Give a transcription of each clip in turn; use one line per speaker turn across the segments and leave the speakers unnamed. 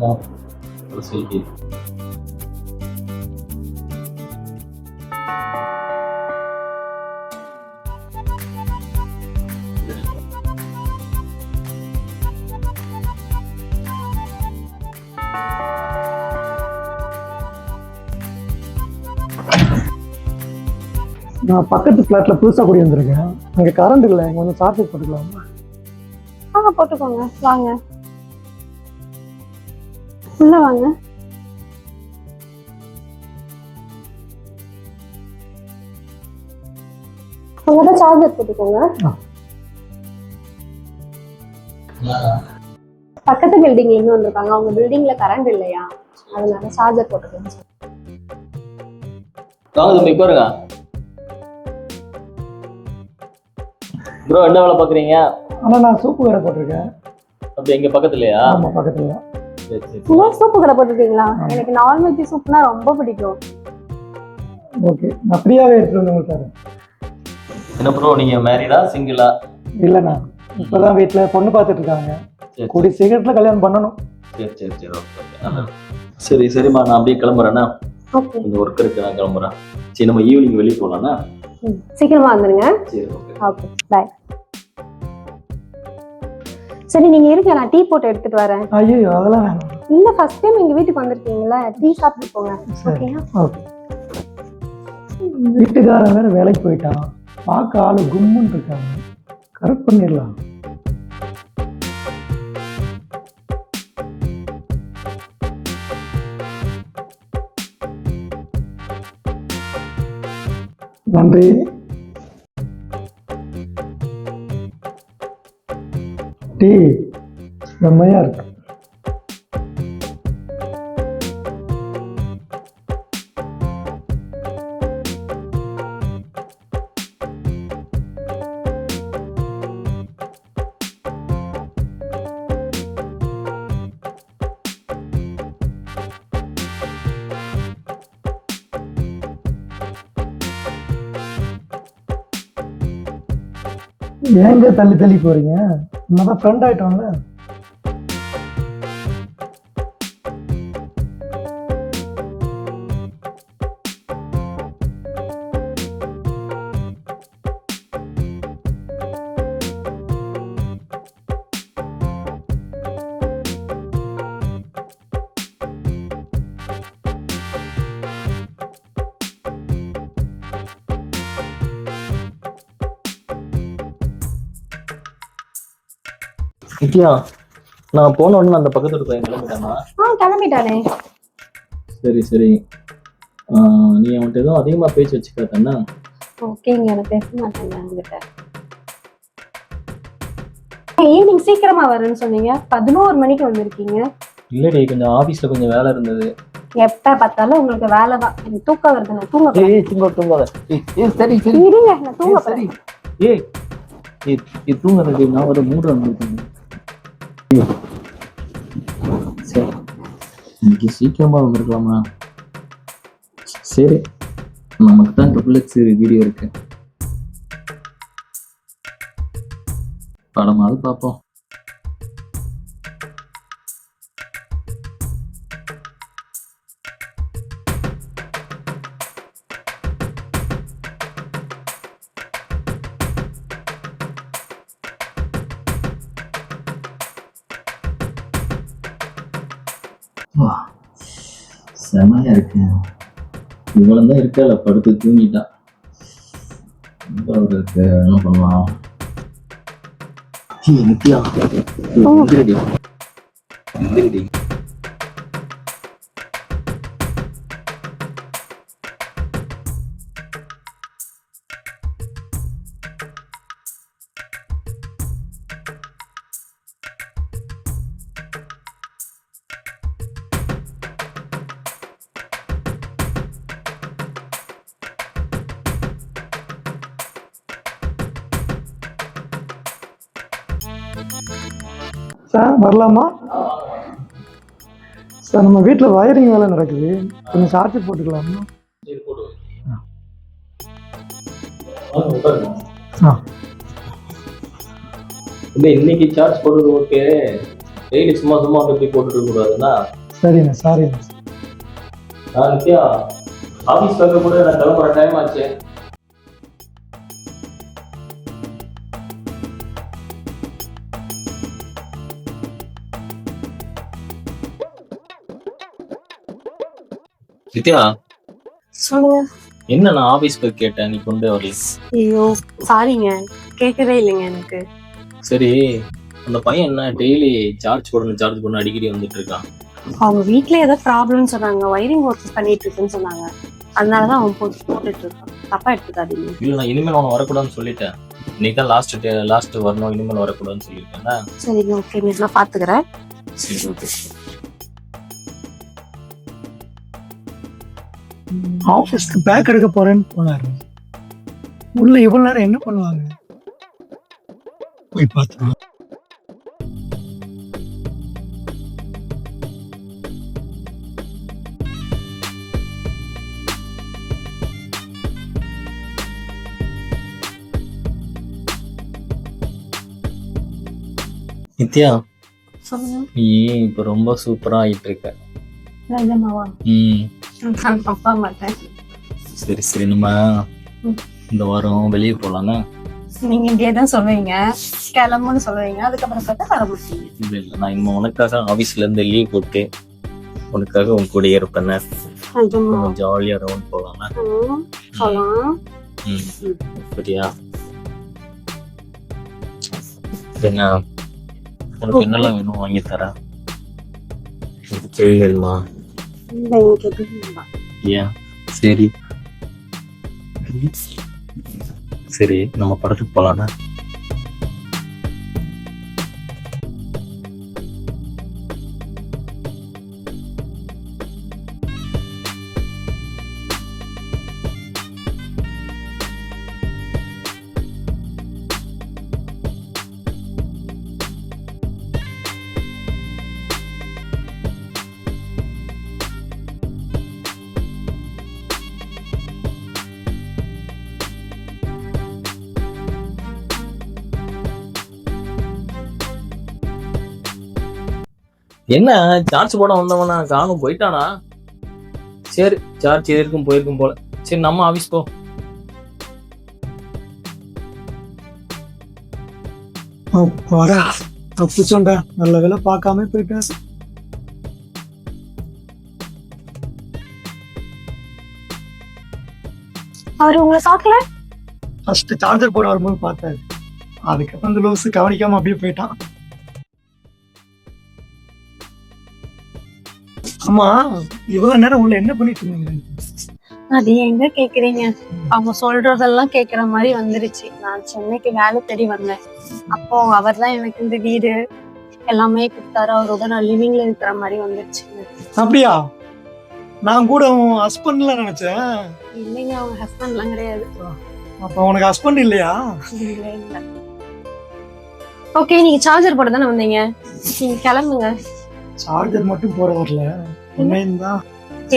ஒரு செல்ஃபி.
நான் பக்கத்து ஃப்ளாட்ல புதுசாக குடி வந்திருக்கேன். அங்கே கரண்ட் இல்லை, இங்கே வந்து சார்ஜர் போட்டுக்கலாமா?
போட்டுக்கோங்க, வாங்க உள்ள வாங்க. அங்கதான் சார்ஜர் போட்டுக்கோங்க. பக்கத்து பில்டிங்ல இருந்து வந்திருக்காங்க, அவங்க பில்டிங்ல கரண்ட் இல்லையா, அதனால சார்ஜர் போட்டுக்கோங்க.
வாங்க தம்பி பாருங்க. ப்ரோ என்ன வேலை பார்க்குறீங்க?
ஆனால் நான் சூப்பு கடை போட்டிருக்கேன்.
அப்படி எங்க பக்கத்துலையா?
ஆமாம், பக்கத்துல.
சரி சரி.
சூப்பு கடை போட்டுருக்கீங்களா? எனக்கு நான்வெஜ் சூப்னா ரொம்ப பிடிக்கும்.
ஓகே, நான் ஃப்ரீயாகவே எடுத்துட்டு வந்து உங்களுக்கு தரேன்.
என்ன ப்ரோ, நீங்க மேரிடா சிங்கிளா?
இல்லைண்ணா, இப்போதான் வீட்டில் பொண்ணு பார்த்துட்டு இருக்காங்க. கூடிய சீக்கிரத்தில் கல்யாணம் பண்ணணும்.
சரி சரி சரி, ஓகே. சரி சரிம்மா, நான் அப்படியே கிளம்புறேண்ணா.
ஓகே,
இந்த ஒர்க் இருக்கு, நான் கிளம்புறேன். சரி, நம்ம ஈவினிங் வெளியே போகலாண்ணா.
சீக்கிரமா வந்துருங்க.
சரி ஓகே.
ஓகே, பாய். சரி, நீங்க இருங்க, நான் டீ போட்டு எடுத்துட்டு வரேன்.
ஐயோ, அதெல்லாம் வேணாம்.
இல்ல, ஃபர்ஸ்ட் டைம் எங்க வீட்டுக்கு வந்திருக்கீங்களா, டீ சாப்பிட்டு போங்க. ஓகேயா?
ஓகே. வீட்டுக்காரன் வேற வேலைக்கு போயிட்டான், பார்க்க ஆளு கும்முன்னு இருக்காங்க. கரெக்ட் பண்ணிடலாம். நன்றி. டீ செம்மையா இருக்கு. ஏங்க தள்ளி தள்ளி போறீங்க? நம்ம ஃப்ரெண்ட் ஆயிட்டோம்ல.
நித்யா, நான் போன உடனே அந்த பக்கத்துல பையன் கிளம்பிட்டானா?
கிளம்பிட்டானே.
சரி சரி. நீ அவன்கிட்ட எதுவும் அதிகமா பேச்சு வச்சுக்காதண்ணா.
ஓகேங்க, நான் பேச மாட்டேங்க அவங்ககிட்ட. ஈவினிங் சீக்கிரமா வரேன்னு சொன்னீங்க, 11 மணிக்கு வந்திருக்கீங்க.
இல்லடி, கொஞ்சம் ஆபீஸ்ல கொஞ்சம் வேலை இருந்தது.
எப்ப பார்த்தாலும் உங்களுக்கு வேலை தான். எனக்கு தூக்கம் வருது, நான் தூங்க போறேன்.
தூங்காத. சரி சரி.
இருங்க, நான் தூங்க
சரி.
போறேன்.
தூங்குறது நான் ஒரு மூடு வந்துருக்கேன். சரி, இன்னைக்கு சீக்கிரமா வந்திருக்கலாமா? சரி, நமக்கு தான் டபுள்எக்ஸ் வீடியோ இருக்கு, படமாவது பார்ப்போம். செமையா இருக்கு. இவ்வளவு தான் இருக்கல, படுத்து தூங்கிட்டான். அவருக்கு என்ன பண்ணலாம்? நித்யா,
சார் வரலாமா? சார், நம்ம வீட்டில் வயரிங் வேலை நடக்குது, கொஞ்சம் சார்ஜர் போட்டுக்கலாமா?
இன்னைக்கு சார்ஜ் போடுறது ஓகே. டெய்லி சும்மா சும்மா வந்து போய் போட்டுட்டு இருக்க கூடாதுன்னா.
சரிண்ணே சாரிண்ணே.
நித்யா, ஆஃபீஸ் பார்க்க கூட நான் கிளம்புற டைம் ஆச்சு. நித்யா,
சொல்லுங்க.
என்ன நான் ஆஃபீஸ் போய் கேட்டேன், நீ கொண்டு வரல.
ஐயோ சாரிங்க, கேட்கவே இல்லைங்க எனக்கு.
சரி, அந்த பையன் என்ன டெய்லி சார்ஜ் போடணும் அடிக்கடி வந்துட்டு இருக்கான்.
அவங்க வீட்ல ஏதோ ப்ராப்ளம்னு சொன்னாங்க, ஒயரிங் ஒர்க் பண்ணிட்டு இருக்குன்னு சொன்னாங்க. அதனாலதான் அவன் போட்டுட்டு இருக்கான். தப்பா எடுத்துக்காதீங்க.
இல்ல, நான் இனிமேல் அவனை வரக்கூடாதுன்னு சொல்லிட்டேன். இன்னைக்கு தான் லாஸ்ட் வரணும், இனிமேல் வரக்கூடாதுன்னு சொல்லியிருக்கேன்.
சரிங்க, ஓகே, நான் பாத்துக்கிறேன்.
சரி, ஓகே.
ஆஃபீஸ்க்கு பேக் எடுக்க போறேன்னு போனாரு. உள்ள இவ்வளவு நேரம் என்ன பண்ணுவாங்க? போய் பார்த்தோம்.
நித்யா,
சொல்லுங்க.
நீ இப்ப ரொம்ப சூப்பரா ஆயிட்டு இருக்க.
நிஜமாவா? நான் தப்பா மாட்டேன்.
சரி சரி, நம்ம இந்த வாரம் வெளியே போலாம்னா?
நீங்க இப்படியே தான் சொல்லுவீங்க, கிளம்புன்னு சொல்லுவீங்க, அதுக்கப்புறம் பார்த்தா வர மாட்டீங்க.
இல்ல இல்ல, நான் இன்னும் உனக்காக ஆபீஸ்ல இருந்து லீவ் போட்டு உனக்காக உன் கூட இருப்பேன்.
நிஜமா?
ஜாலியா ரவுண்ட் போலாம்னா?
போலாம்.
சரியா? என்ன உனக்கு என்னெல்லாம் வேணும் வாங்கி தரேன். வேணுமா?
இல்ல, எனக்கு எதுவும் வேண்டாம்.
ஏன்? சரி சரி, நம்ம படத்துக்கு போலாம்னா? என்ன சார்ஜ் போட வந்தவனா காணும் போயிட்டானா? சரி, சார்ஜ் எதிர்க்கும் போயிருக்கும் போல. சரி, நம்ம ஆபீஸ் போ.
வரா தப்பு சொன்ன, நல்ல வேலை பார்க்காம போயிட்டேன்.
அவரு உங்களை பார்க்கல?
ஃபர்ஸ்ட் சார்ஜர் போட வரும்போது பார்த்தாரு, அதுக்கப்புறம் அந்த லூசு கவனிக்காம அப்படியே போயிட்டான். ஆமா, இவ்வளவு நேரம் உள்ள என்ன பண்ணிட்டு இருந்தீங்க?
அது எங்க கேக்குறீங்க, அவங்க சொல்றதெல்லாம் கேக்குற மாதிரி வந்துருச்சு. நான் சென்னைக்கு வேலை தேடி வந்தேன். அப்போ அவர் தான் எனக்கு இந்த வீடு எல்லாமே கொடுத்தாரு. அவரோட நான் லிவிங்ல இருக்கிற மாதிரி வந்துருச்சு.
அப்படியா? நான் கூட உன் ஹஸ்பண்ட்ல நினைச்சேன்.
இல்லைங்க, அவங்க ஹஸ்பண்ட்லாம் கிடையாது.
அப்ப உனக்கு ஹஸ்பண்ட் இல்லையா?
இல்ல இல்ல. ஓகே, நீங்க சார்ஜர் போட தானே வந்தீங்க, நீங்க கிளம்புங்க.
சார்ஜர் மட்டும் போட வரல, உண்மையும் தான்.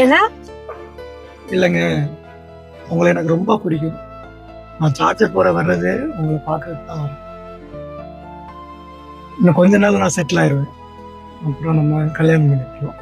ஏன்னா?
இல்லைங்க, உங்களை எனக்கு ரொம்ப பிடிக்கும். நான் சார்ஜர் போட வர்றது உங்களை பார்க்கறதுக்கு தான் வரேன். இன்னும் கொஞ்ச நாள் நான் செட்டில் ஆயிடுவேன், அப்புறம் நம்ம கல்யாணம் பண்ணிக்கலாம்.